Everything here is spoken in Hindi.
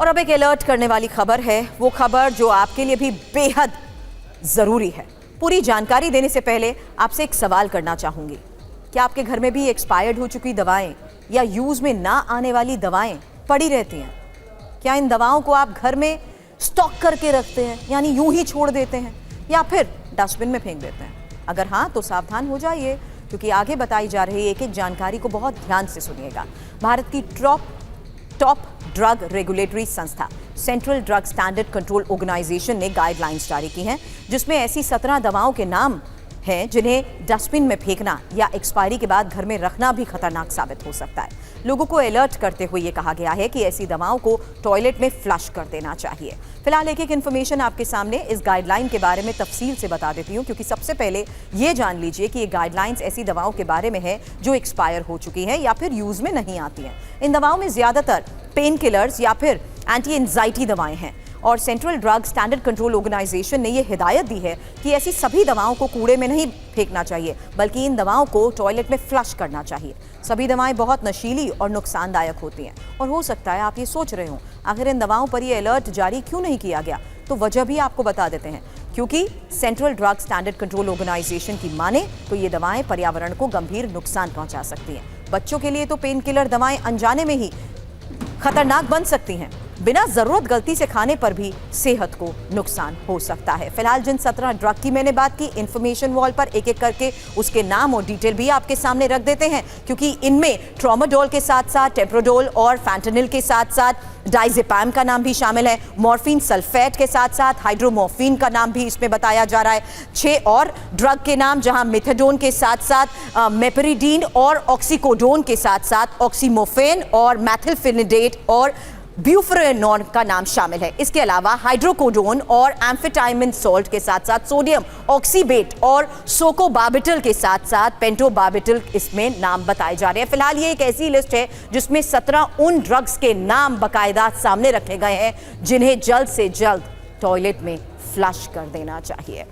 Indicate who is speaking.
Speaker 1: और अब एक अलर्ट करने वाली खबर है, वो खबर जो आपके लिए भी बेहद जरूरी है। पूरी जानकारी देने से पहले आपसे एक सवाल करना चाहूंगी, क्या आपके घर में भी एक्सपायर्ड हो चुकी दवाएं या यूज में ना आने वाली दवाएं पड़ी रहती हैं? क्या इन दवाओं को आप घर में स्टॉक करके रखते हैं, यानी यूं ही छोड़ देते हैं, या फिर डस्टबिन में फेंक देते हैं? अगर हाँ तो सावधान हो जाइए, क्योंकि आगे बताई जा रही एक एक जानकारी को बहुत ध्यान से सुनिएगा। भारत की टॉप ड्रग रेगुलेटरी संस्था central drug standard control organisation ने गाइडलाइंस जारी की हैं, जिसमें ऐसी 17 दवाओं के नाम हैं जिन्हें डस्टबिन में फेंकना या एक्सपायरी के बाद घर में रखना भी खतरनाक साबित हो सकता है। लोगों को अलर्ट करते हुए ये कहा गया है कि ऐसी दवाओं को टॉयलेट में फ्लश कर देना चाहिए। फिलहाल एक इन्फॉर्मेशन आपके सामने इस गाइडलाइन के बारे में तफसील से बता देती हूँ, क्योंकि सबसे पहले ये जान लीजिए कि ये गाइडलाइंस ऐसी दवाओं के बारे में है जो एक्सपायर हो चुकी हैं या फिर यूज में नहीं आती हैं। इन दवाओं में ज्यादातर पेन किलर्स या फिर एंटी एंजाइटी दवाएं हैं, और central drug standard control organisation ने यह हिदायत दी है कि ऐसी सभी दवाओं को कूड़े में नहीं फेंकना चाहिए, बल्कि इन दवाओं को टॉयलेट में फ्लश करना चाहिए। सभी दवाएं बहुत नशीली और नुकसानदायक होती हैं, और हो सकता है आप ये सोच रहे हो आखिर इन दवाओं पर यह अलर्ट जारी क्यों नहीं किया गया। तो वजह भी आपको बता देते हैं, क्योंकि central drug standard control organisation की माने तो ये दवाएं पर्यावरण को गंभीर नुकसान पहुंचा सकती हैं। बच्चों के लिए तो पेन किलर दवाएं अनजाने में ही खतरनाक बन सकती हैं, बिना जरूरत गलती से खाने पर भी सेहत को नुकसान हो सकता है। फिलहाल जिन 17 ड्रग की मैंने बात की, इंफॉर्मेशन वॉल पर एक एक करके उसके नाम और डिटेल भी आपके सामने रख देते हैं, क्योंकि इनमें ट्रामाडोल के साथ साथ टेप्रोडोल और फैंटेनिल के साथ साथ डाइजेपैम का नाम भी शामिल है। मॉर्फिन सल्फेट के साथ साथ हाइड्रोमॉर्फिन का नाम भी इसमें बताया जा रहा है। 6 और ड्रग के नाम, जहां मेथाडोन के साथ साथ मेपेरिडीन और ऑक्सीकोडोन के साथ साथ ऑक्सीमोफेन और मैथिलफेनिडेट और ब्यूफेरेनॉन का नाम शामिल है। इसके अलावा हाइड्रोकोडोन और एम्फेटाइमिन सॉल्ट के साथ साथ सोडियम ऑक्सीबेट और सोकोबार्बिटल के साथ साथ पेंटोबार्बिटल इसमें नाम बताए जा रहे हैं। फिलहाल ये एक ऐसी लिस्ट है जिसमें 17 उन ड्रग्स के नाम बाकायदा सामने रखे गए हैं जिन्हें जल्द से जल्द टॉयलेट में फ्लश कर देना चाहिए।